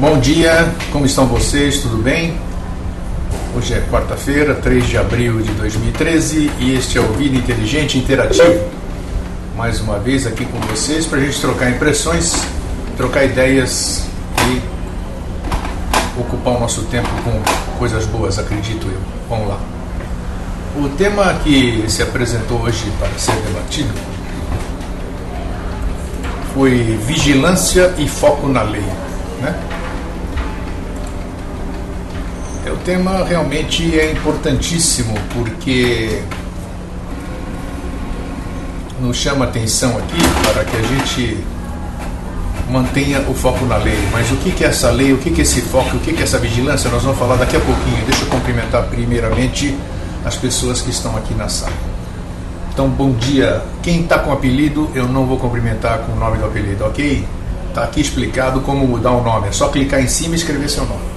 Bom dia, como estão vocês? Tudo bem? Hoje é quarta-feira, 3 de abril de 2013 e este é o Vida Inteligente Interativo. Mais uma vez aqui com vocês para a gente trocar impressões, trocar ideias e ocupar o nosso tempo com coisas boas, acredito eu. Vamos lá. O tema que se apresentou hoje para ser debatido foi vigilância e foco na lei, né? O tema realmente é importantíssimo porque nos chama a atenção aqui para que a gente mantenha o foco na lei. Mas o que é essa lei, o que é esse foco, o que é essa vigilância? Nós vamos falar daqui a pouquinho. Deixa eu cumprimentar primeiramente as pessoas que estão aqui na sala. Então, bom dia. Quem está com apelido, eu não vou cumprimentar com o nome do apelido, ok? Está aqui explicado como mudar o nome. É só clicar em cima e escrever seu nome.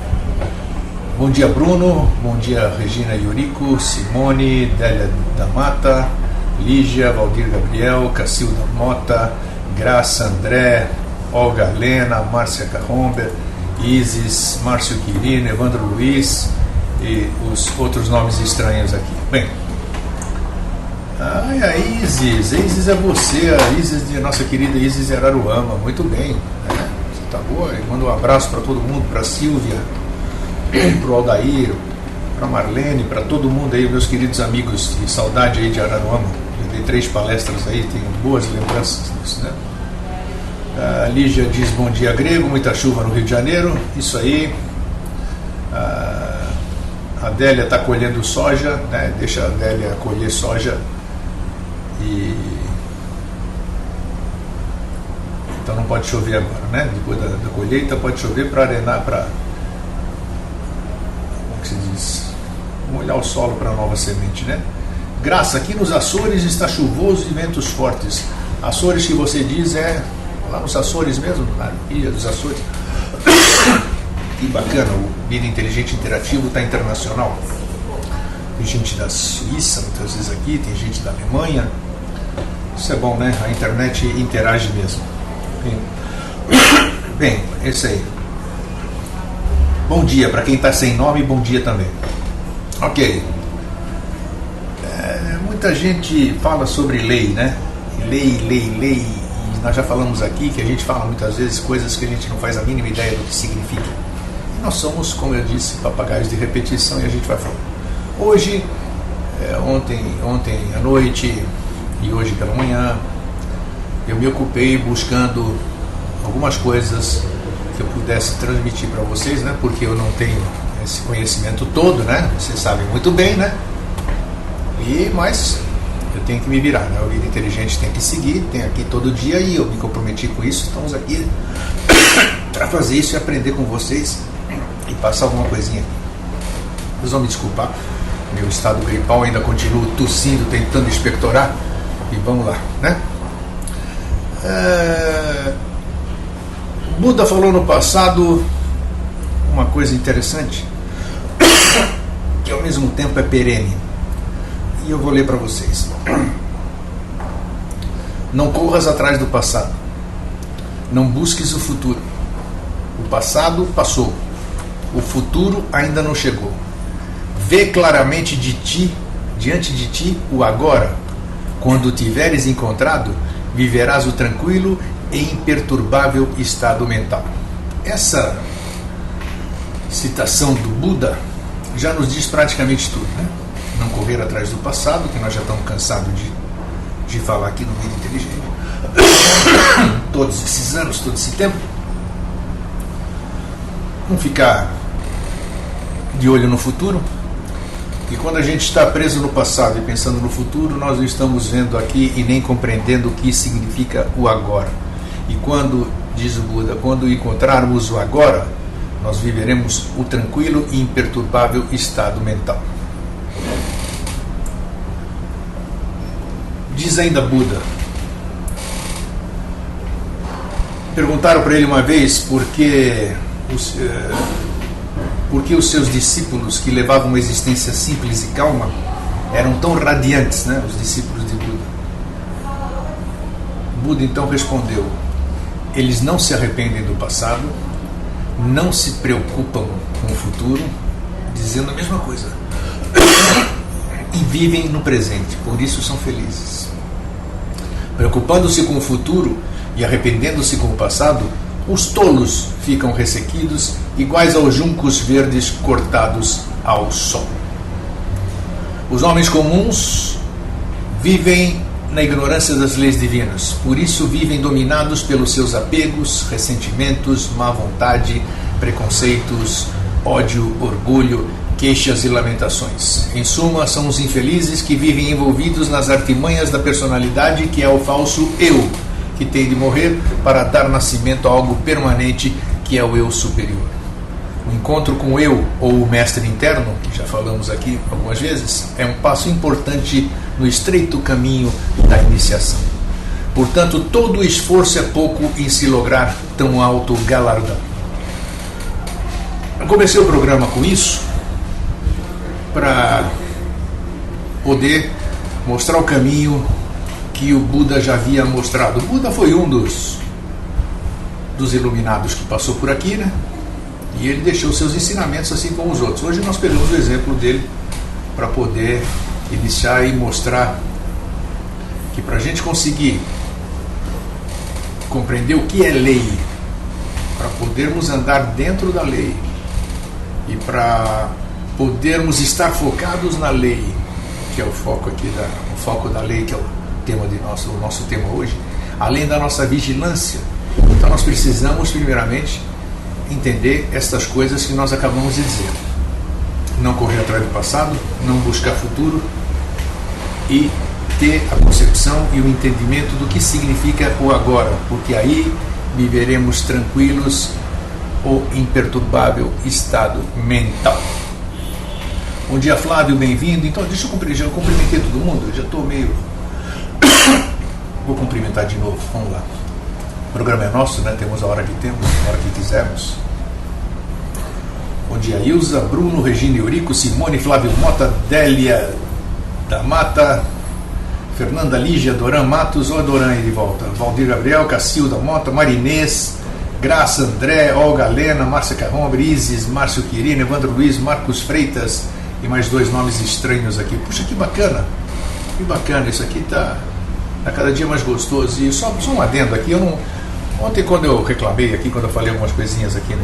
Bom dia, Bruno. Bom dia, Regina Yurico, Simone, Délia da Mata, Lígia, Valdir Gabriel, Cacilda Mota, Graça, André, Olga Helena, Márcia Carromber, Isis, Márcio Quirino, Evandro Luiz e os outros nomes estranhos aqui. Bem, a Isis é você, a Isis de nossa querida Isis de Araruama. Muito bem, né? Você tá boa? Eu mando um abraço para todo mundo, para Silvia, para o Aldair, para Marlene, para todo mundo aí, meus queridos amigos, de saudade aí de Araruama. Eu dei 3 palestras aí, tenho boas lembranças disso, né? A Lígia diz bom dia grego, muita chuva no Rio de Janeiro, isso aí. A Délia está colhendo soja, né? Deixa a Délia colher soja e então não pode chover agora, né? Depois da colheita pode chover para arenar, para se diz, molhar o solo para a nova semente, né? Graça, aqui nos Açores está chuvoso e ventos fortes. Açores que você diz é lá nos Açores mesmo, na ilha dos Açores. Que bacana, o Vida Inteligente Interativo está internacional. Tem gente da Suíça muitas vezes aqui, tem gente da Alemanha. Isso é bom, né? A internet interage mesmo. Bem, esse aí. Bom dia, para quem está sem nome, bom dia também. Ok. Muita gente fala sobre lei, né? Lei. E nós já falamos aqui que a gente fala muitas vezes coisas que a gente não faz a mínima ideia do que significa. E nós somos, como eu disse, papagaios de repetição e a gente vai falando. Hoje, ontem à noite e hoje pela manhã, eu me ocupei buscando algumas coisas que eu pudesse transmitir para vocês, né? Porque eu não tenho esse conhecimento todo, né? Vocês sabem muito bem, né? Mas eu tenho que me virar, né? O Vida Inteligente tem que seguir, tem aqui todo dia e eu me comprometi com isso. Estamos aqui para fazer isso e aprender com vocês e passar alguma coisinha. Vocês vão me desculpar, meu estado gripal ainda continua tossindo, tentando expectorar e vamos lá, né? Buda falou no passado uma coisa interessante que ao mesmo tempo é perene e eu vou ler para vocês. Não corras atrás do passado, não busques o futuro. O passado passou, o futuro ainda não chegou. Vê claramente diante de ti o agora. Quando o tiveres encontrado, viverás o tranquilo e imperturbável estado mental. Essa citação do Buda já nos diz praticamente tudo, né? Não correr atrás do passado, que nós já estamos cansados de falar aqui no Vida Inteligente todos esses anos, todo esse tempo. Não ficar de olho no futuro, e quando a gente está preso no passado e pensando no futuro, nós não estamos vendo aqui e nem compreendendo o que significa o agora. E quando, diz o Buda, quando encontrarmos o agora, nós viveremos o tranquilo e imperturbável estado mental. Diz ainda Buda. Perguntaram para ele uma vez por que os seus discípulos, que levavam uma existência simples e calma, eram tão radiantes, né? Os discípulos de Buda. Buda então respondeu: eles não se arrependem do passado, não se preocupam com o futuro, dizendo a mesma coisa, e vivem no presente, por isso são felizes. Preocupando-se com o futuro e arrependendo-se com o passado, os tolos ficam ressequidos, iguais aos juncos verdes cortados ao sol. Os homens comuns vivem na ignorância das leis divinas, por isso vivem dominados pelos seus apegos, ressentimentos, má vontade, preconceitos, ódio, orgulho, queixas e lamentações. Em suma, são os infelizes que vivem envolvidos nas artimanhas da personalidade, que é o falso eu, que tem de morrer para dar nascimento a algo permanente, que é o eu superior. O encontro com o eu, ou o mestre interno, que já falamos aqui algumas vezes, é um passo importante no estreito caminho da iniciação. Portanto, todo esforço é pouco em se lograr tão alto galardão. Eu comecei o programa com isso para poder mostrar o caminho que o Buda já havia mostrado. O Buda foi um dos iluminados que passou por aqui, né? E ele deixou seus ensinamentos assim como os outros. Hoje nós pegamos o exemplo dele para poder iniciar e mostrar que para a gente conseguir compreender o que é lei, para podermos andar dentro da lei e para podermos estar focados na lei, que é o foco aqui o foco da lei, que é o tema de o nosso tema hoje, além da nossa vigilância. Então nós precisamos primeiramente entender estas coisas que nós acabamos de dizer. Não correr atrás do passado, não buscar futuro e ter a concepção e o entendimento do que significa o agora, porque aí viveremos tranquilos o imperturbável estado mental. Bom dia, Flávio, bem-vindo. Então, deixa eu já cumprimentei todo mundo, eu já estou meio... Vou cumprimentar de novo, vamos lá. O programa é nosso, né? Temos a hora que temos, a hora que quisermos. Bom dia, Ilza, Bruno, Regina Eurico, Simone, Flávio Mota, Délia da Mata, Fernanda Lígia, Doran Matos, ó Doran aí de volta, Valdir Gabriel, Cacilda Mota, Marinês, Graça, André, Olga Lena, Márcia Carrom, Isis, Márcio Quirino, Evandro Luiz, Marcos Freitas e mais dois nomes estranhos aqui. Puxa, que bacana, isso aqui tá cada dia mais gostoso. E só um adendo aqui, ontem quando eu reclamei aqui, quando eu falei algumas coisinhas aqui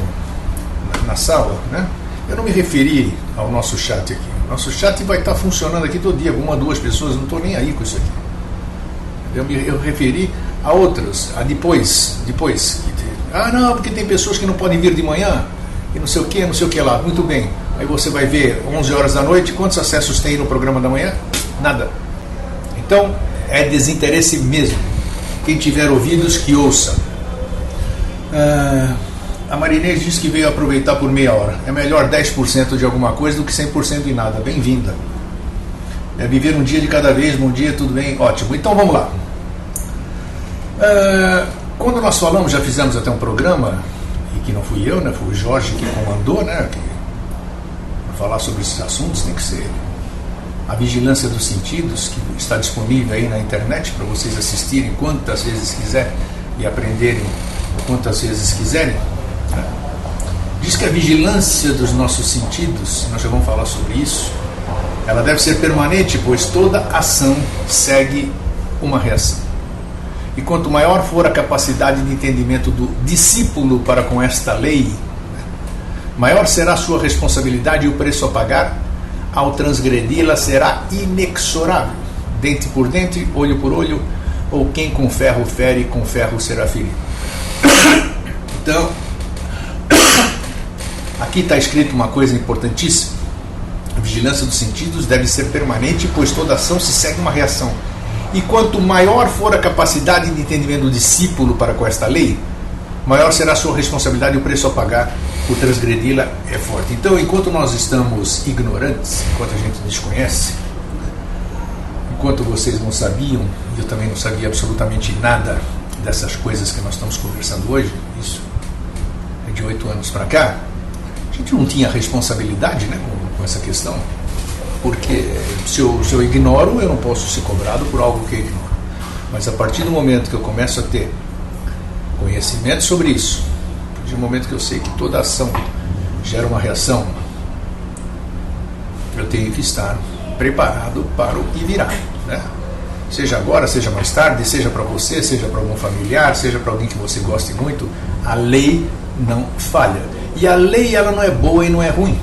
na sala, né, eu não me referi ao nosso chat aqui. Nosso chat vai estar funcionando aqui todo dia, uma, duas pessoas, não estou nem aí com isso aqui. Eu referi a outras, a depois. Não, porque tem pessoas que não podem vir de manhã, e não sei o que lá. Muito bem, aí você vai ver 11 horas da noite, quantos acessos tem no programa da manhã? Nada. Então, é desinteresse mesmo. Quem tiver ouvidos, que ouça. A Marinês diz que veio aproveitar por meia hora. É melhor 10% de alguma coisa do que 100% em nada. Bem-vinda. É viver um dia de cada vez, bom dia, tudo bem? Ótimo. Então vamos lá. Quando nós falamos, já fizemos até um programa, e que não fui eu, né? Foi o Jorge que comandou, né? Para falar sobre esses assuntos tem que ser a vigilância dos sentidos, que está disponível aí na internet para vocês assistirem quantas vezes quiserem e aprenderem quantas vezes quiserem. Diz que a vigilância dos nossos sentidos, nós já vamos falar sobre isso, ela deve ser permanente, pois toda ação segue uma reação. E quanto maior for a capacidade de entendimento do discípulo para com esta lei, maior será a sua responsabilidade e o preço a pagar. Ao transgredi-la será inexorável, dente por dente, olho por olho, ou quem com ferro fere, com ferro será ferido. Então, aqui está escrito uma coisa importantíssima. A vigilância dos sentidos deve ser permanente, pois toda ação se segue uma reação. E quanto maior for a capacidade de entendimento do discípulo para com esta lei, maior será a sua responsabilidade e o preço a pagar por transgredi-la é forte. Então, enquanto nós estamos ignorantes, enquanto a gente desconhece, enquanto vocês não sabiam, e eu também não sabia absolutamente nada dessas coisas que nós estamos conversando hoje, isso é de 8 anos para cá, a gente não tinha responsabilidade, né, com essa questão, porque se eu ignoro, eu não posso ser cobrado por algo que eu ignoro. Mas a partir do momento que eu começo a ter conhecimento sobre isso, partir do momento que eu sei que toda ação gera uma reação, eu tenho que estar preparado para o que virá, né? Seja agora, seja mais tarde, seja para você, seja para algum familiar, seja para alguém que você goste muito, a lei não falha. E a lei, ela não é boa e não é ruim.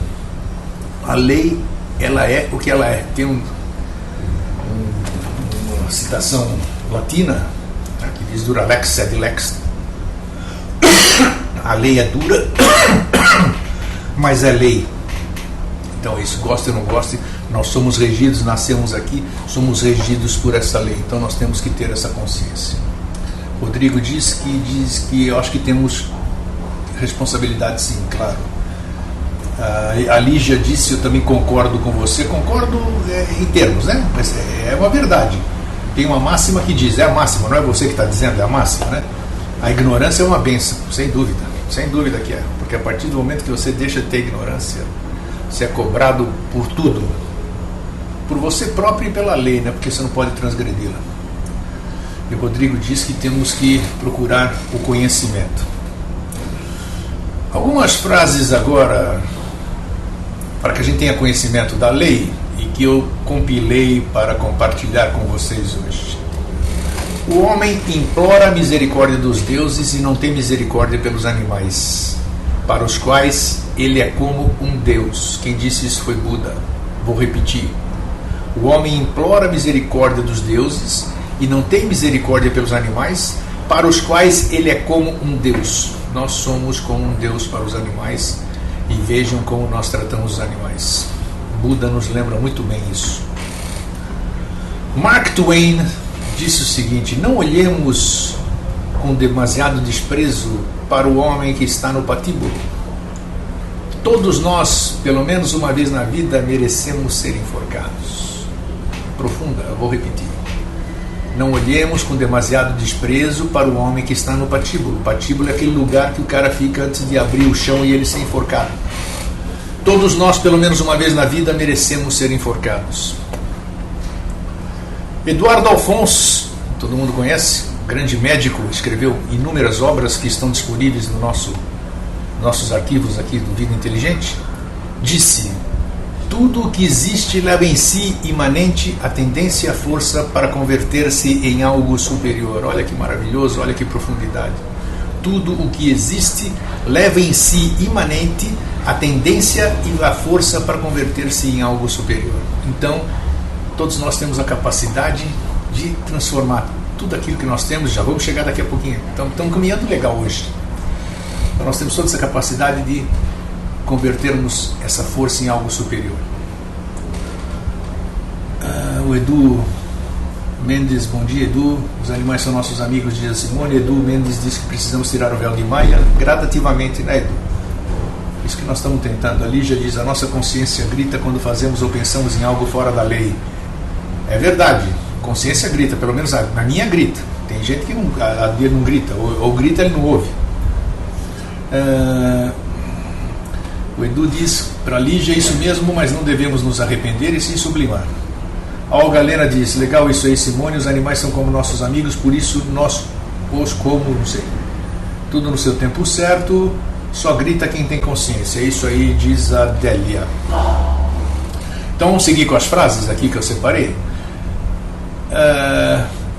A lei, ela é o que ela é. Tem uma citação latina, né, que diz dura lex sed lex. A lei é dura, mas é lei. Então isso, goste ou não goste, nós somos regidos, nascemos aqui, somos regidos por essa lei. Então nós temos que ter essa consciência. Rodrigo diz que eu acho que temos responsabilidade, sim, claro. A Lígia disse, eu também concordo com você, concordo em termos, né? Mas é uma verdade. Tem uma máxima que diz, é a máxima, não é você que está dizendo, é a máxima, né? A ignorância é uma bênção, sem dúvida que é. Porque a partir do momento que você deixa de ter ignorância, você é cobrado por tudo, por você próprio e pela lei, né? Porque você não pode transgredi-la. E o Rodrigo diz que temos que procurar o conhecimento. Algumas frases agora, para que a gente tenha conhecimento da lei, e que eu compilei para compartilhar com vocês hoje. O homem implora a misericórdia dos deuses e não tem misericórdia pelos animais, para os quais ele é como um deus. Quem disse isso foi Buda. Vou repetir. O homem implora a misericórdia dos deuses e não tem misericórdia pelos animais, para os quais ele é como um deus. Nós somos como um deus para os animais, e vejam como nós tratamos os animais. Buda nos lembra muito bem isso. Mark Twain disse o seguinte: não olhemos com demasiado desprezo para o homem que está no patíbulo. Todos nós, pelo menos uma vez na vida, merecemos ser enforcados. Profunda, eu vou repetir. Não olhemos com demasiado desprezo para o homem que está no patíbulo. O patíbulo é aquele lugar que o cara fica antes de abrir o chão e ele ser enforcado. Todos nós, pelo menos uma vez na vida, merecemos ser enforcados. Eduardo Alphonse, todo mundo conhece, grande médico, escreveu inúmeras obras que estão disponíveis no nossos arquivos aqui do Vida Inteligente, disse: tudo o que existe leva em si imanente a tendência e a força para converter-se em algo superior. Olha que maravilhoso, olha que profundidade. Tudo o que existe leva em si imanente a tendência e a força para converter-se em algo superior. Então, todos nós temos a capacidade de transformar tudo aquilo que nós temos. Já vamos chegar daqui a pouquinho. Então, estamos caminhando legal hoje. Então, nós temos toda essa capacidade de convertermos essa força em algo superior. O Edu Mendes, bom dia, Edu. Os animais são nossos amigos, diz a Simone. Edu Mendes diz que precisamos tirar o véu de Maia gradativamente, né, Edu? Isso que nós estamos tentando. A Lígia diz: a nossa consciência grita quando fazemos ou pensamos em algo fora da lei. É verdade, consciência grita, pelo menos na minha grita. Tem gente que ele não grita, ou grita ele não ouve. O Edu diz para a Lígia: isso mesmo, mas não devemos nos arrepender e sim sublimar. A Olga Helena diz: legal isso aí, Simone, os animais são como nossos amigos, por isso nós os como, não sei. Tudo no seu tempo certo, só grita quem tem consciência. É isso aí, diz a Délia. Então vamos seguir com as frases aqui que eu separei.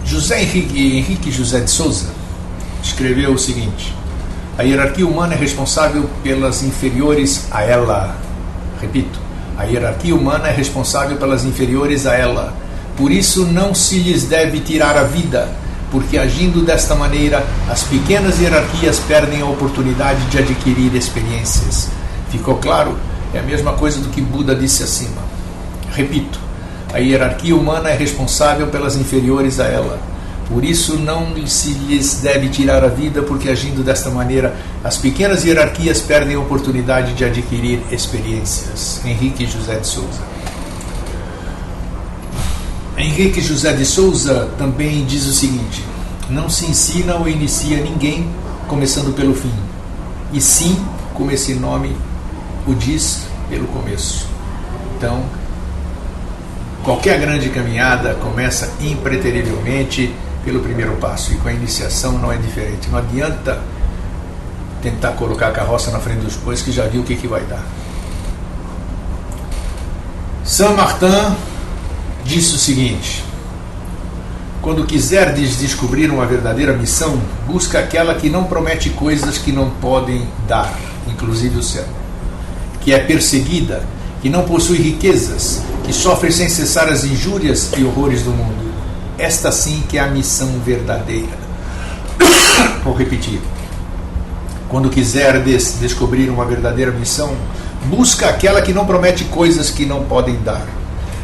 José Henrique José de Souza escreveu o seguinte: a hierarquia humana é responsável pelas inferiores a ela. Repito, a hierarquia humana é responsável pelas inferiores a ela. Por isso não se lhes deve tirar a vida, porque agindo desta maneira, as pequenas hierarquias perdem a oportunidade de adquirir experiências. Ficou claro? É a mesma coisa do que Buda disse acima. Repito, a hierarquia humana é responsável pelas inferiores a ela. Por isso não se lhes deve tirar a vida, porque agindo desta maneira, as pequenas hierarquias perdem a oportunidade de adquirir experiências. Henrique José de Souza. Henrique José de Souza também diz o seguinte: não se ensina ou inicia ninguém começando pelo fim, e sim, como esse nome o diz, pelo começo. Então, qualquer grande caminhada começa impreterivelmente pelo primeiro passo, e com a iniciação não é diferente. Não adianta tentar colocar a carroça na frente dos bois, que já viu o que vai dar. Saint Martin disse o seguinte: quando quiserdes descobrir uma verdadeira missão, busca aquela que não promete coisas que não podem dar, inclusive o céu, que é perseguida, que não possui riquezas, que sofre sem cessar as injúrias e horrores do mundo. Esta sim que é a missão verdadeira. Vou repetir. Quando quiserdes descobrir uma verdadeira missão, busca aquela que não promete coisas que não podem dar,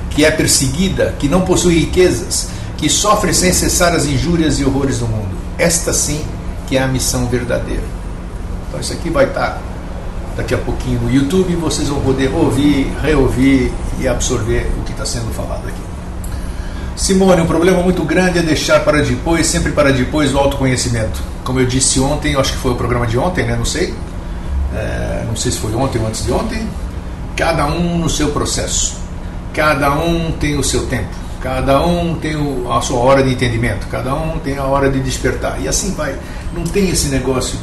que é perseguida, que não possui riquezas, que sofre sem cessar as injúrias e horrores do mundo. Esta sim que é a missão verdadeira. Então isso aqui vai estar daqui a pouquinho no YouTube, e vocês vão poder ouvir, reouvir e absorver o que está sendo falado aqui. Simone, um problema muito grande é deixar para depois, sempre para depois, o autoconhecimento. Como eu disse ontem, eu acho que foi o programa de ontem, né? Não sei se foi ontem ou antes de ontem. Cada um no seu processo, cada um tem o seu tempo, cada um tem a sua hora de entendimento, cada um tem a hora de despertar, e assim vai. Não tem esse negócio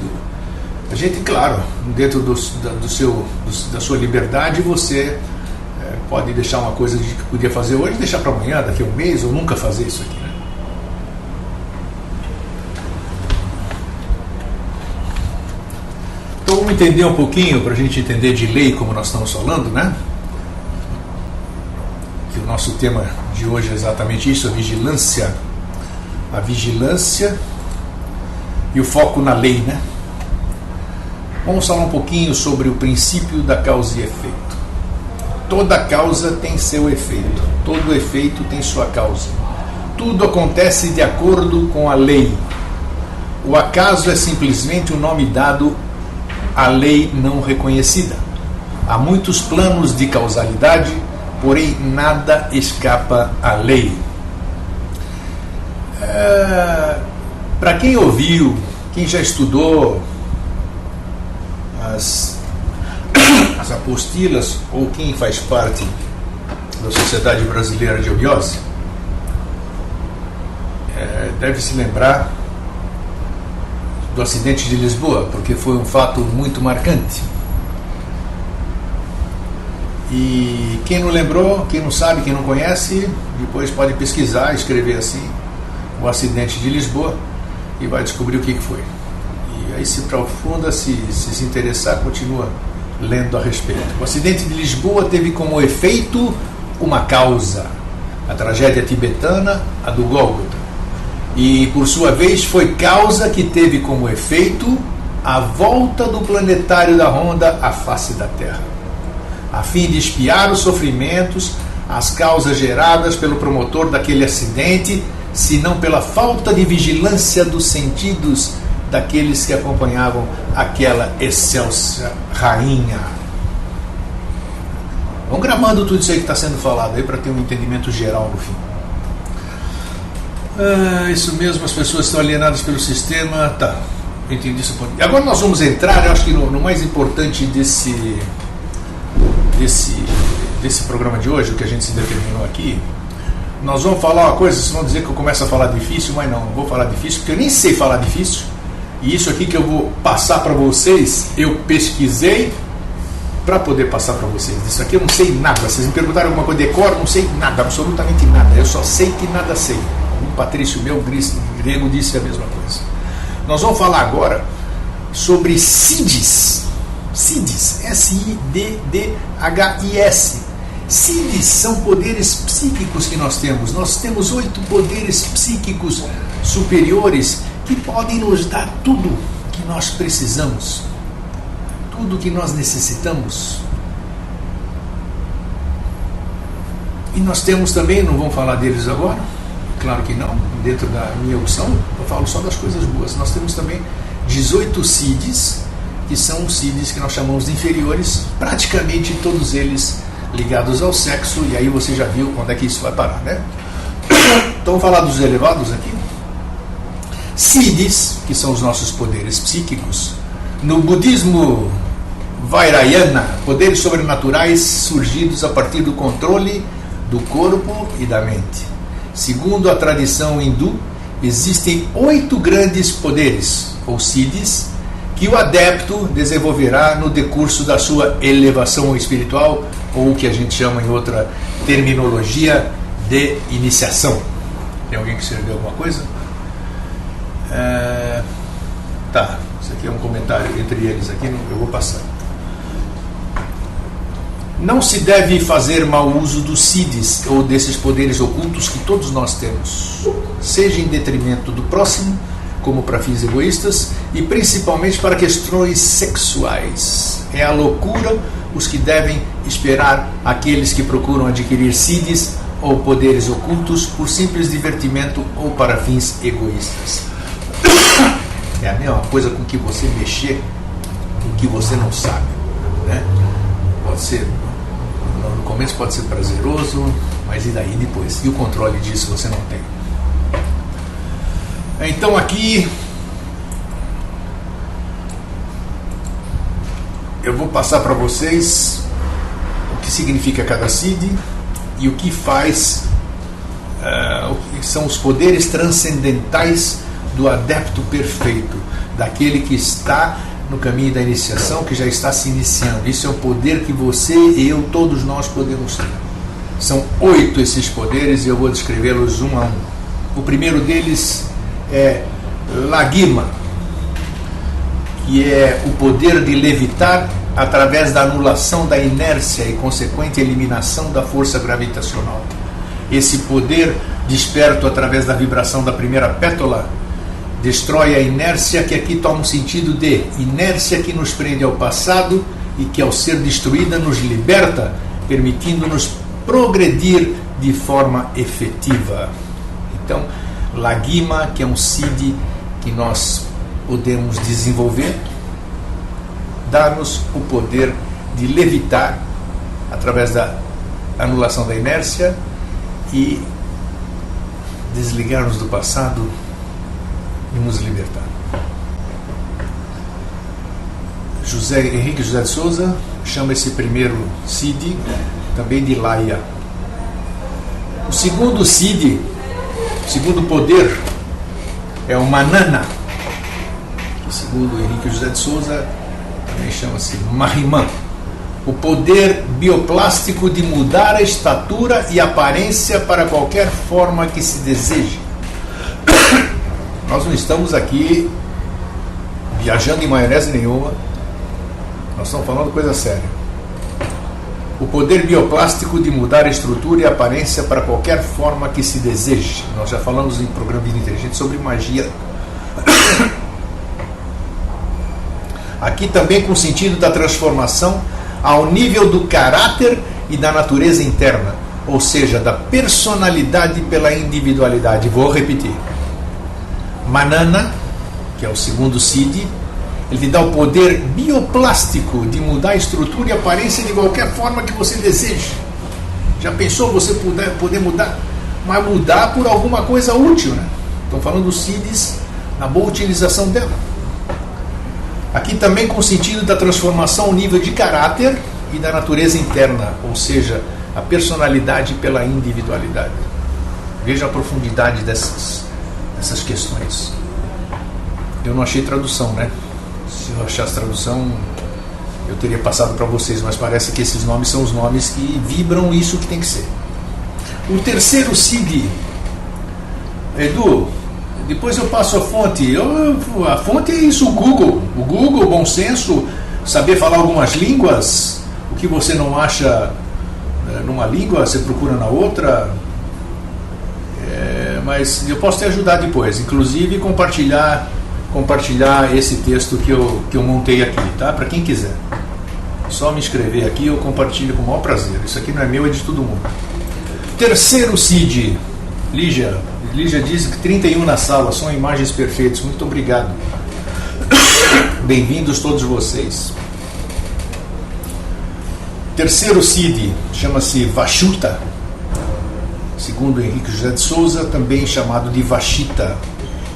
a gente, claro, dentro da sua liberdade, você pode deixar uma coisa que podia fazer hoje, deixar para amanhã, daqui a um mês, ou nunca fazer isso aqui, né? Então vamos entender um pouquinho, para a gente entender de lei, como nós estamos falando, né? Que o nosso tema de hoje é exatamente isso, a vigilância e o foco na lei, né? Vamos falar um pouquinho sobre o princípio da causa e efeito. Toda causa tem seu efeito, todo efeito tem sua causa. Tudo acontece de acordo com a lei. O acaso é simplesmente um nome dado à lei não reconhecida. Há muitos planos de causalidade, porém nada escapa à lei. Para quem ouviu, quem já estudou as apostilas, ou quem faz parte da Sociedade Brasileira de Obiose, deve se lembrar do acidente de Lisboa, porque foi um fato muito marcante. E quem não lembrou, quem não sabe, quem não conhece, depois pode pesquisar, escrever assim, o acidente de Lisboa, e vai descobrir o que foi. E aí se aprofunda, se interessar, continua lendo a respeito. O acidente de Lisboa teve como efeito uma causa, a tragédia tibetana, a do Gólgota. E, por sua vez, foi causa que teve como efeito a volta do planetário da Ronda à face da Terra, a fim de espiar os sofrimentos, as causas geradas pelo promotor daquele acidente, se não pela falta de vigilância dos sentidos daqueles que acompanhavam aquela excelsa rainha. Vamos gravando tudo isso aí que está sendo falado aí para ter um entendimento geral no fim. Isso mesmo, as pessoas estão alienadas pelo sistema. Tá, entendi isso. Agora nós vamos entrar, eu acho que no mais importante desse programa de hoje, o que a gente se determinou aqui. Nós vamos falar uma coisa, vocês vão dizer que eu começo a falar difícil, mas não vou falar difícil, porque eu nem sei falar difícil. E isso aqui que eu vou passar para vocês, eu pesquisei para poder passar para vocês. Isso aqui eu não sei nada. Vocês me perguntaram alguma coisa de cor, não sei nada, absolutamente nada. Eu só sei que nada sei. Um patrício meu grego disse a mesma coisa. Nós vamos falar agora sobre CIDs. CIDs, S-I-D-D-H-I-S. CIDs são poderes psíquicos que nós temos. Nós temos 8 poderes psíquicos superiores que podem nos dar tudo que nós precisamos, tudo que nós necessitamos. E nós temos também, não vamos falar deles agora, claro que não, dentro da minha opção, eu falo só das coisas boas. Nós temos também 18 CIDs, que são os CIDs que nós chamamos de inferiores, praticamente todos eles ligados ao sexo, e aí você já viu onde é que isso vai parar, né? Então vamos falar dos elevados aqui. CIDs, que são os nossos poderes psíquicos, no budismo Vajrayana, poderes sobrenaturais surgidos a partir do controle do corpo e da mente. Segundo a tradição hindu, existem 8 grandes poderes, ou CIDs, que o adepto desenvolverá no decurso da sua elevação espiritual, ou o que a gente chama em outra terminologia de iniciação. Tem alguém que escreveu alguma coisa? Tá, isso aqui é um comentário entre eles aqui, eu vou passar. Não se deve fazer mau uso dos CIDs ou desses poderes ocultos que todos nós temos, seja em detrimento do próximo, como para fins egoístas, e principalmente para questões sexuais. É a loucura os que devem esperar aqueles que procuram adquirir CIDs ou poderes ocultos por simples divertimento ou para fins egoístas. É a mesma coisa com que você mexer com o que você não sabe, né? Pode ser, no começo pode ser prazeroso, mas e daí depois? E o controle disso você não tem. Então aqui eu vou passar para vocês o que significa cada CID e o que faz, o que são os poderes transcendentais do adepto perfeito, daquele que está no caminho da iniciação, que já está se iniciando. Isso é um poder que você e eu, todos nós podemos ter. São 8 esses poderes e eu vou descrevê-los um a um. O primeiro deles é Lagima, que é o poder de levitar através da anulação da inércia e consequente eliminação da força gravitacional. Esse poder, desperto através da vibração da primeira pétala, destrói a inércia, que aqui toma um sentido de inércia que nos prende ao passado e que, ao ser destruída, nos liberta, permitindo-nos progredir de forma efetiva. Então, Lagima, que é um CID que nós podemos desenvolver, dá-nos o poder de levitar através da anulação da inércia e desligar-nos do passado e nos libertar. Henrique José de Souza chama esse primeiro CID também de Laia. O segundo CID, o segundo poder, é o Manana, que, segundo Henrique José de Souza, também chama-se Mahimã. O poder bioplástico de mudar a estatura e aparência para qualquer forma que se deseje. Nós não estamos aqui viajando em maionese nenhuma, nós estamos falando coisa séria. O poder bioplástico de mudar a estrutura e a aparência para qualquer forma que se deseje. Nós já falamos em programa Vida Inteligente sobre magia. Aqui também com o sentido da transformação ao nível do caráter e da natureza interna, ou seja, da personalidade pela individualidade. Vou repetir. Manana, que é o segundo CID, ele te dá o poder bioplástico de mudar a estrutura e a aparência de qualquer forma que você deseje. Já pensou você poder mudar? Mas mudar por alguma coisa útil, né? Estão falando dos CIDs na boa utilização dela. Aqui também com o sentido da transformação ao nível de caráter e da natureza interna, ou seja, a personalidade pela individualidade. Veja a profundidade dessas questões. Eu não achei tradução, né? Se eu achasse tradução, eu teria passado para vocês, mas parece que esses nomes são os nomes que vibram isso que tem que ser. O terceiro CID, Edu, depois eu passo a fonte. A fonte é isso, o Google, o bom senso, saber falar algumas línguas. O que você não acha numa língua, você procura na outra. Mas eu posso te ajudar depois, inclusive compartilhar esse texto que eu montei aqui, tá? Para quem quiser. Só me escrever aqui, eu compartilho com o maior prazer. Isso aqui não é meu, é de todo mundo. Terceiro CID, Lígia diz que 31 na sala, são imagens perfeitas. Muito obrigado. Bem-vindos todos vocês. Terceiro CID chama-se Vashuta, segundo Henrique José de Souza, também chamado de Vashita,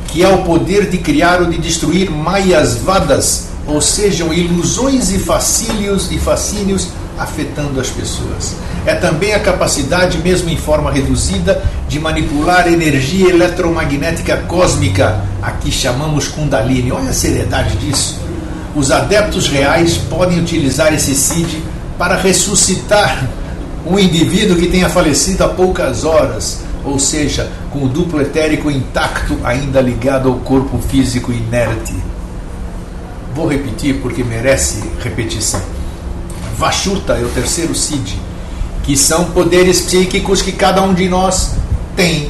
que é o poder de criar ou de destruir mayasvadas, ou sejam, ilusões e fascínios afetando as pessoas. É também a capacidade, mesmo em forma reduzida, de manipular energia eletromagnética cósmica, aqui chamamos Kundalini. Olha a seriedade disso. Os adeptos reais podem utilizar esse seed para ressuscitar um indivíduo que tenha falecido há poucas horas, ou seja, com o duplo etérico intacto ainda ligado ao corpo físico inerte. Vou repetir porque merece repetição. Vashuta é o terceiro seed, que são poderes psíquicos que cada um de nós tem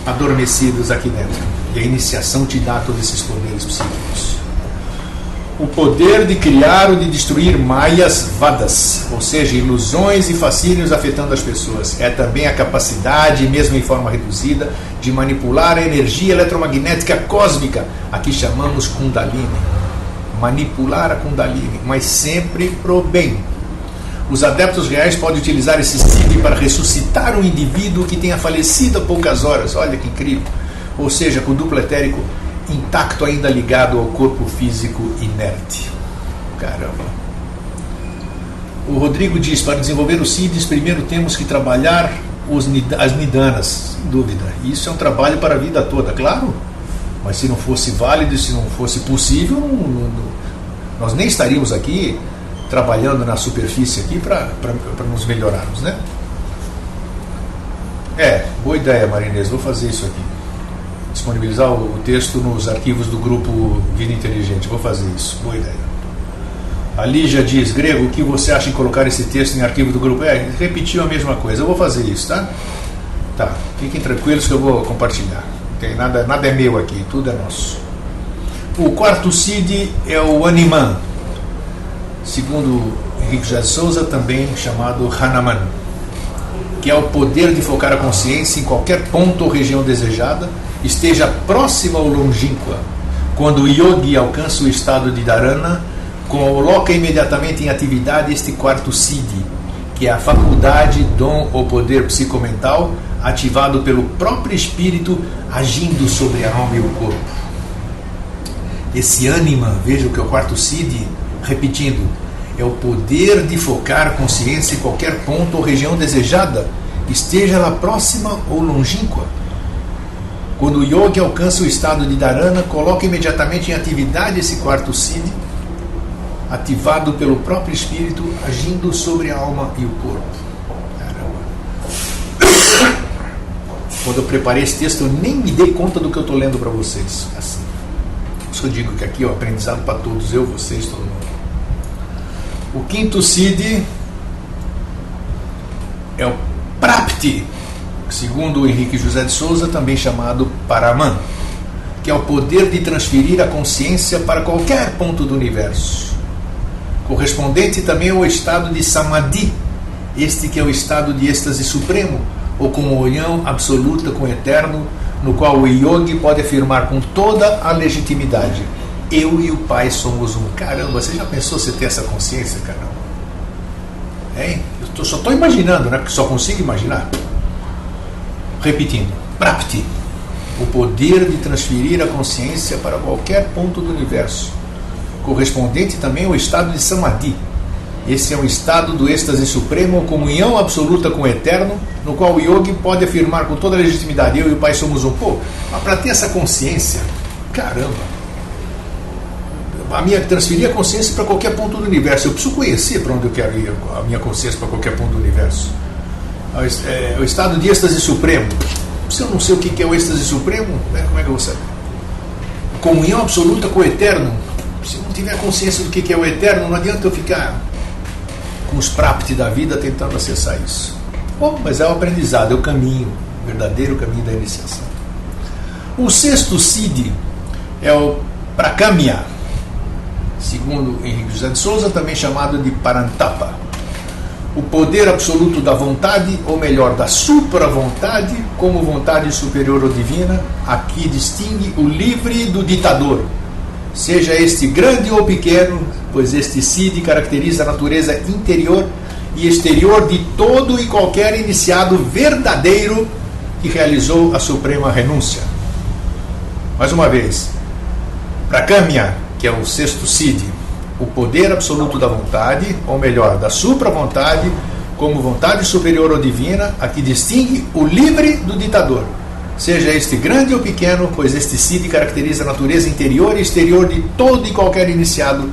adormecidos aqui dentro. E a iniciação te dá todos esses poderes psíquicos. O poder de criar ou de destruir maias vadas, ou seja, ilusões e fascínios afetando as pessoas. É também a capacidade, mesmo em forma reduzida, de manipular a energia eletromagnética cósmica, a que chamamos Kundalini. Manipular a Kundalini, mas sempre pro bem. Os adeptos reais podem utilizar esse seed para ressuscitar um indivíduo que tenha falecido há poucas horas. Olha que incrível. Ou seja, com o duplo etérico intacto ainda ligado ao corpo físico inerte. Caramba. O Rodrigo diz, para desenvolver os seeds, primeiro temos que trabalhar as nidanas, sem dúvida. Isso é um trabalho para a vida toda, claro. Mas se não fosse válido, se não fosse possível, nós nem estaríamos aqui trabalhando na superfície aqui para nos melhorarmos, né? Boa ideia, Marinês, vou fazer isso aqui. Disponibilizar o texto nos arquivos do grupo Vida Inteligente. Vou fazer isso. Boa ideia. A Lígia diz, Grego, o que você acha em colocar esse texto em arquivo do grupo? Repetiu a mesma coisa. Eu vou fazer isso, tá? Tá. Fiquem tranquilos que eu vou compartilhar. Tem nada é meu aqui, tudo é nosso. O quarto seed é o Animan, segundo Henrique José de Souza, também chamado Hanaman, que é o poder de focar a consciência em qualquer ponto ou região desejada, esteja próxima ou longínqua. Quando o yogi alcança o estado de dharana, coloca imediatamente em atividade este quarto siddhi, que é a faculdade, dom ou poder psicomental ativado pelo próprio espírito agindo sobre a alma e o corpo. Esse ânima, veja o que é o quarto siddhi, repetindo, é o poder de focar a consciência em qualquer ponto ou região desejada, esteja ela próxima ou longínqua. Quando o yogi alcança o estado de dharana, coloca imediatamente em atividade esse quarto siddhi, ativado pelo próprio espírito, agindo sobre a alma e o corpo. Caramba. Quando eu preparei esse texto, eu nem me dei conta do que eu estou lendo para vocês. Assim. Por isso que eu digo que aqui é aprendizado para todos, eu, vocês, todo mundo. O quinto siddhi é o Prapti, segundo o Henrique José de Souza, também chamado Paraman, que é o poder de transferir a consciência para qualquer ponto do universo. Correspondente também ao estado de Samadhi, este que é o estado de êxtase supremo, ou comunhão absoluta com o Eterno, no qual o yogi pode afirmar com toda a legitimidade: eu e o Pai somos um. Caramba, você já pensou você ter essa consciência, caramba? Hein? Eu só estou imaginando, né? Porque só consigo imaginar. Repetindo, Prapti, o poder de transferir a consciência para qualquer ponto do universo. Correspondente também ao estado de Samadhi. Esse é um estado do êxtase supremo ou comunhão absoluta com o Eterno, no qual o yogi pode afirmar com toda a legitimidade: eu e o Pai somos um. Pô, mas para ter essa consciência, caramba, transferir a consciência para qualquer ponto do universo. Eu preciso conhecer para onde eu quero ir a minha consciência para qualquer ponto do universo. O estado de êxtase supremo. Se eu não sei o que é o êxtase supremo, como é que eu vou saber? Comunhão absoluta com o Eterno. Se eu não tiver consciência do que é o Eterno, não adianta eu ficar com os prapti da vida tentando acessar isso. Bom, mas é o aprendizado, é o caminho, o verdadeiro caminho da iniciação. O sexto siddhi é o Prakamya, segundo Henrique José de Souza, também chamado de Parantapa. O poder absoluto da vontade, ou melhor, da supra-vontade, como vontade superior ou divina, aqui distingue o livre do ditador, seja este grande ou pequeno, pois este siddhi caracteriza a natureza interior e exterior de todo e qualquer iniciado verdadeiro que realizou a suprema renúncia. Mais uma vez, Prakamya, que é o sexto siddhi, o poder absoluto da vontade, ou melhor, da supra-vontade, como vontade superior ou divina, a que distingue o livre do ditador, seja este grande ou pequeno, pois este siddhi caracteriza a natureza interior e exterior de todo e qualquer iniciado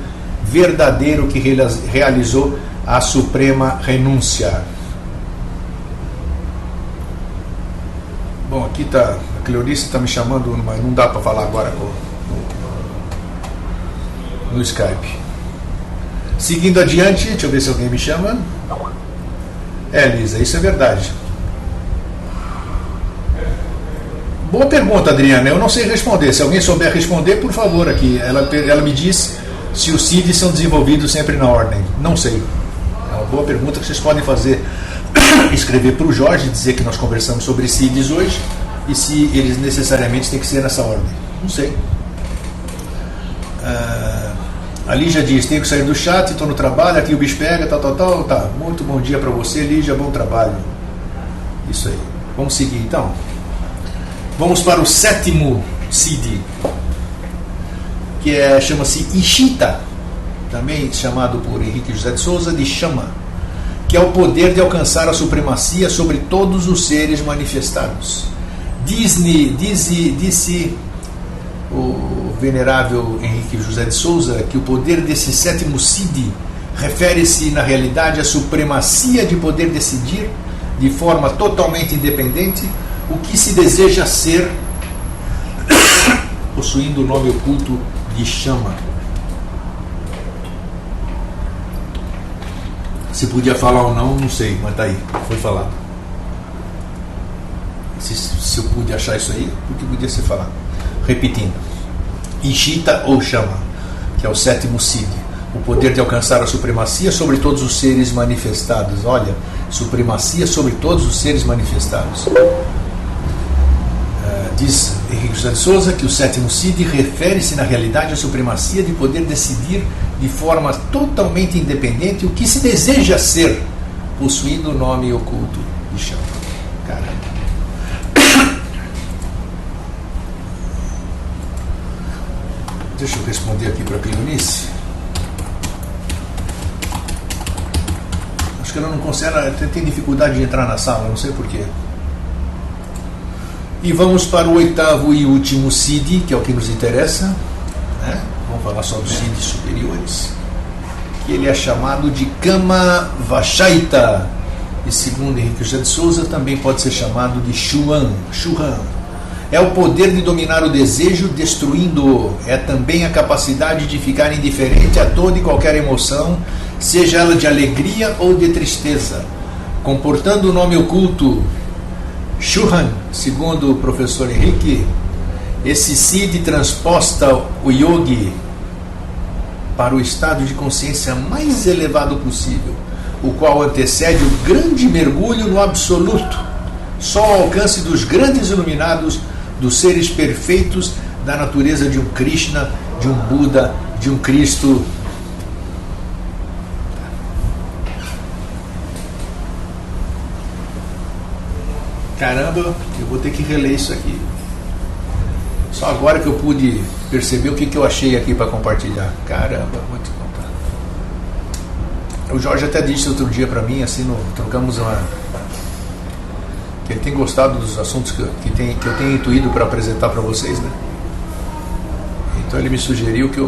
verdadeiro que realizou a suprema renúncia. Bom, aqui tá, a Cleonice está me chamando, mas não dá para falar agora no Skype. Seguindo adiante, deixa eu ver se alguém me chama. Lisa, isso é verdade. Boa pergunta, Adriana. Eu não sei responder. Se alguém souber responder, por favor, aqui. Ela me diz se os CIDs são desenvolvidos sempre na ordem. Não sei. É uma boa pergunta que vocês podem fazer. Escrever para o Jorge, dizer que nós conversamos sobre CIDs hoje e se eles necessariamente têm que ser nessa ordem. Não sei. A Lígia diz, tenho que sair do chat, estou no trabalho, aqui o bicho pega, tal. Tá, muito bom dia para você, Lígia, bom trabalho. Isso aí. Vamos seguir então. Vamos para o 7º CID, que chama-se Ishita, também chamado por Henrique José de Souza de Chama, que é o poder de alcançar a supremacia sobre todos os seres manifestados. Disse o venerável Henrique José de Souza que o poder desse 7º CID refere-se na realidade à supremacia de poder decidir de forma totalmente independente o que se deseja ser, possuindo o nome oculto de Chama. Se podia falar ou não, não sei, mas tá aí, foi falado. Se eu pude achar isso aí, porque podia ser falado. Repetindo, Ishita ou Chama, que é o 7º CID, o poder de alcançar a supremacia sobre todos os seres manifestados. Olha, supremacia sobre todos os seres manifestados. Diz Henrique José de Souza que o 7º CID refere-se na realidade à supremacia de poder decidir de forma totalmente independente o que se deseja ser, possuindo o nome oculto de Chama. Caramba. Deixa eu responder aqui para a Cleonice. Acho que ela não consegue, ela tem dificuldade de entrar na sala, não sei porquê. E vamos para o 8º e último CID, que é o que nos interessa, né? Vamos falar só dos CIDs superiores, que ele é chamado de Kama Vachaita, e segundo Henrique José de Souza também pode ser chamado de Shuhan. É o poder de dominar o desejo, destruindo-o. É também a capacidade de ficar indiferente a toda e qualquer emoção, seja ela de alegria ou de tristeza, comportando o nome oculto Shuhan. Segundo o professor Henrique, esse CID transposta o yogi para o estado de consciência mais elevado possível, o qual antecede o grande mergulho no absoluto, só ao alcance dos grandes iluminados, dos seres perfeitos da natureza de um Krishna, de um Buda, de um Cristo. Caramba, eu vou ter que reler isso aqui. Só agora que eu pude perceber o que eu achei aqui para compartilhar. Caramba, vou te contar. O Jorge até disse outro dia para mim, assim, trocamos uma... que ele tem gostado dos assuntos que eu tenho intuído para apresentar para vocês, né? Então ele me sugeriu que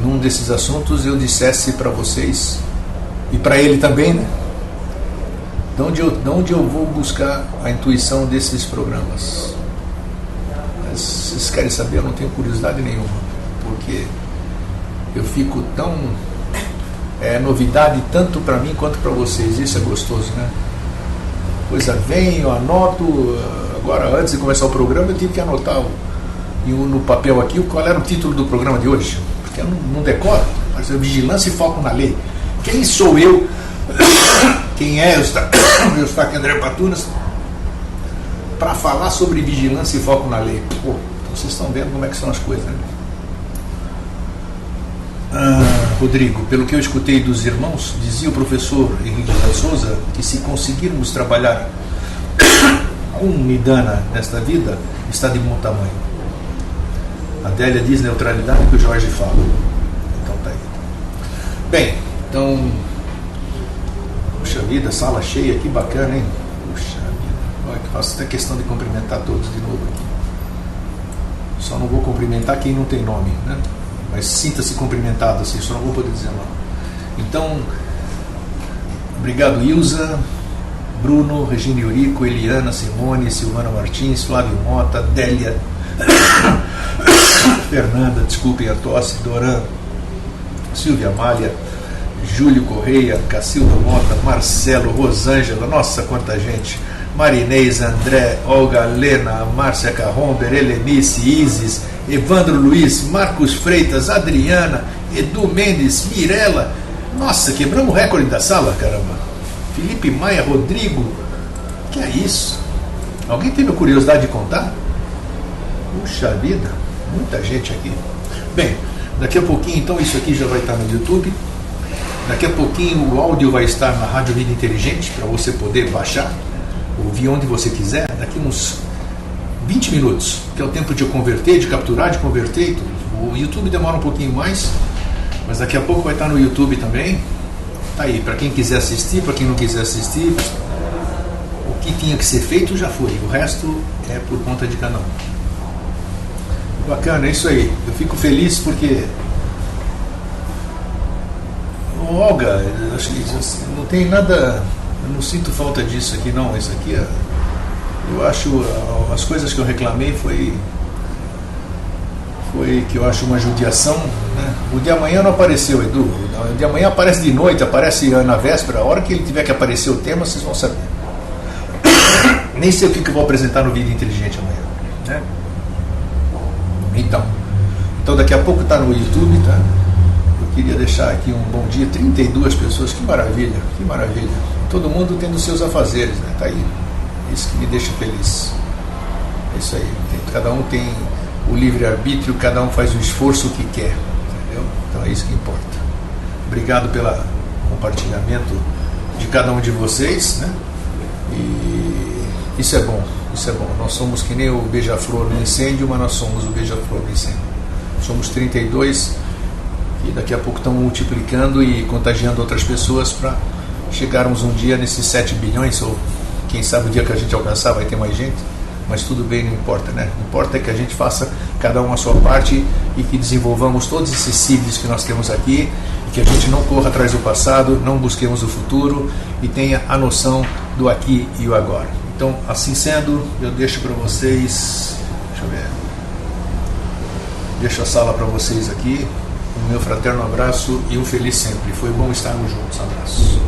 num desses assuntos eu dissesse para vocês, e para ele também, né? De onde eu vou buscar a intuição desses programas? Mas, se vocês querem saber, eu não tenho curiosidade nenhuma, porque eu fico tão... é novidade tanto para mim quanto para vocês, isso é gostoso, né? Coisa vem, eu anoto. Agora, antes de começar o programa, eu tive que anotar no papel aqui qual era o título do programa de hoje, porque eu não decoro. Mas é Vigilância e Foco na Lei. Quem sou eu? Quem é o Eustáquio André Patunas para falar sobre vigilância e foco na lei? Pô, vocês estão vendo como é que são as coisas, né? Rodrigo, pelo que eu escutei dos irmãos, dizia o professor Henrique José de Souza que se conseguirmos trabalhar com Nidana nesta vida, está de bom tamanho. A Adélia diz neutralidade que o Jorge fala. Então tá aí. Bem, então... Puxa vida, sala cheia, que bacana, hein? Puxa vida. Olha, que faço até questão de cumprimentar todos de novo aqui. Só não vou cumprimentar quem não tem nome, né? mas sinta-se cumprimentado, assim, só não vou poder dizer não. Então, obrigado, Ilza, Bruno, Regina Eurico, Eliana, Simone, Silvana Martins, Flávio Mota, Délia, Fernanda, desculpem a tosse, Doran, Silvia Amália, Júlio Correia, Cacildo Mota, Marcelo, Rosângela, nossa, quanta gente, Marinês, André, Olga, Lena, Márcia Carromber, Helenice, Isis, Evandro Luiz, Marcos Freitas, Adriana, Edu Mendes, Mirella, nossa, quebramos o recorde da sala, caramba. Felipe Maia, Rodrigo, que é isso? Alguém teve a curiosidade de contar? Puxa vida, muita gente aqui. Bem, daqui a pouquinho, então, isso aqui já vai estar no YouTube. Daqui a pouquinho o áudio vai estar na Rádio Vida Inteligente, para você poder baixar, ouvir onde você quiser. Daqui uns 20 minutos, que é o tempo de eu converter, de capturar, de converter e tudo. O YouTube demora um pouquinho mais, mas daqui a pouco vai estar no YouTube também. Tá aí, para quem quiser assistir, para quem não quiser assistir, o que tinha que ser feito já foi, o resto é por conta de cada um. Bacana, é isso aí. Eu fico feliz porque Olga, acho que não tem nada, eu não sinto falta disso aqui não. Isso aqui, eu acho, as coisas que eu reclamei foi que eu acho uma judiação, né? O de amanhã não apareceu, Edu. O de amanhã aparece de noite, aparece na véspera. A hora que ele tiver que aparecer o tema, vocês vão saber. Nem sei o que eu vou apresentar no Vida Inteligente amanhã, né? Então daqui a pouco está no YouTube, tá? Eu queria deixar aqui um bom dia, 32 pessoas, que maravilha, que maravilha. Todo mundo tendo seus afazeres, né? Tá aí. Isso que me deixa feliz. É isso aí. Cada um tem o livre-arbítrio, cada um faz o esforço que quer, entendeu? Então é isso que importa. Obrigado pelo compartilhamento de cada um de vocês, né? E isso é bom, isso é bom. Nós somos que nem o beija-flor no incêndio, mas nós somos o beija-flor no incêndio. Somos 32 que daqui a pouco estão multiplicando e contagiando outras pessoas para chegarmos um dia nesses 7 bilhões, ou quem sabe o dia que a gente alcançar vai ter mais gente. Mas tudo bem, não importa, né? O que importa é que a gente faça cada um a sua parte e que desenvolvamos todos esses cílios que nós temos aqui, e que a gente não corra atrás do passado, não busquemos o futuro e tenha a noção do aqui e o agora. Então, assim sendo, eu deixo para vocês, deixa eu ver, deixo a sala para vocês aqui, o meu fraterno abraço e um feliz sempre. Foi bom estarmos juntos. Abraço.